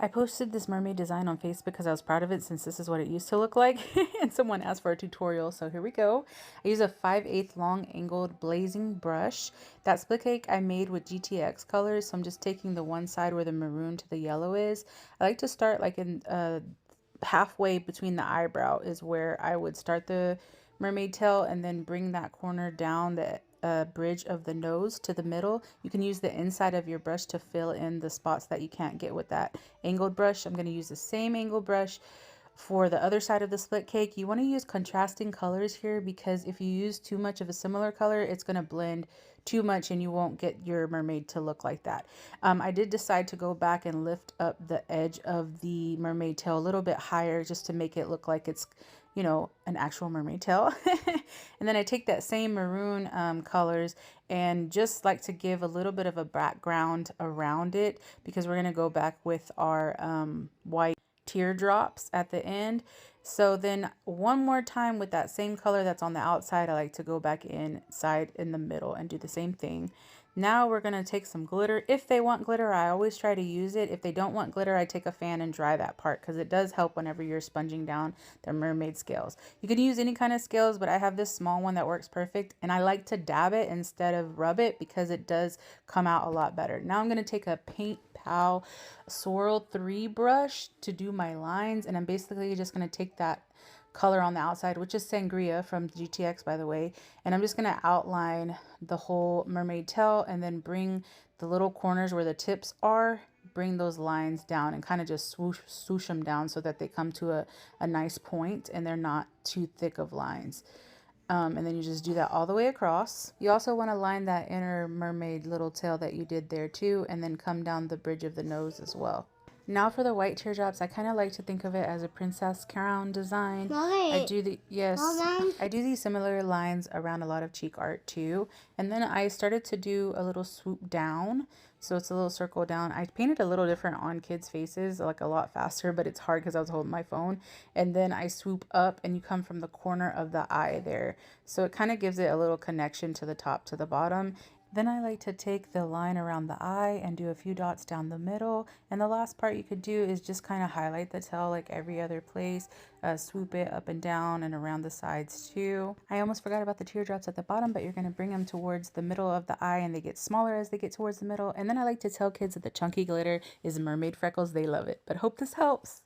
I posted this mermaid design on Facebook because I was proud of it since this is what it used to look like. And someone asked for a tutorial, so here we go. I use a 5/8 long angled blazing brush. That split cake I made with GTX colors, so I'm just taking the one side where the maroon to the yellow is. I like to start like in halfway between the eyebrow is where I would start the mermaid tail, and then bring that corner down the bridge of the nose to the middle. You can use the inside of your brush to fill in the spots that you can't get with that angled brush. I'm going to use the same angled brush for the other side of the split cake. You want to use contrasting colors here, because if you use too much of a similar color, it's going to blend too much and you won't get your mermaid to look like that. I did decide to go back and lift up the edge of the mermaid tail a little bit higher just to make it look like it's, you know, an actual mermaid tail. And then I take that same maroon colors and just like to give a little bit of a background around it, because we're going to go back with our white teardrops at the end. So then one more time with that same color that's on the outside, I like to go back inside in the middle and do the same thing. Now we're going to take some glitter. If they want glitter, I always try to use it. If they don't want glitter, I take a fan and dry that part, because it does help whenever you're sponging down their mermaid scales. You can use any kind of scales, but I have this small one that works perfect, and I like to dab it instead of rub it because it does come out a lot better. Now I'm going to take a Paint Pal Swirl 3 brush to do my lines, and I'm basically just going to take that color on the outside, which is Sangria from GTX, by the way, and I'm just going to outline the whole mermaid tail, and then bring the little corners where the tips are, bring those lines down and kind of just swoosh them down so that they come to a nice point and they're not too thick of lines. And then you just do that all the way across. You also want to line that inner mermaid little tail that you did there too, and then come down the bridge of the nose as well. Now for the white teardrops, I kind of like to think of it as a princess crown design. I do these similar lines around a lot of cheek art too. And then I started to do a little swoop down. So it's a little circle down. I painted a little different on kids' faces, like a lot faster, but it's hard because I was holding my phone. And then I swoop up and you come from the corner of the eye there. So it kind of gives it a little connection to the top to the bottom. Then I like to take the line around the eye and do a few dots down the middle. And the last part you could do is just kind of highlight the tail like every other place. Swoop it up and down and around the sides too. I almost forgot about the teardrops at the bottom, but you're going to bring them towards the middle of the eye, and they get smaller as they get towards the middle. And then I like to tell kids that the chunky glitter is mermaid freckles. They love it. But hope this helps.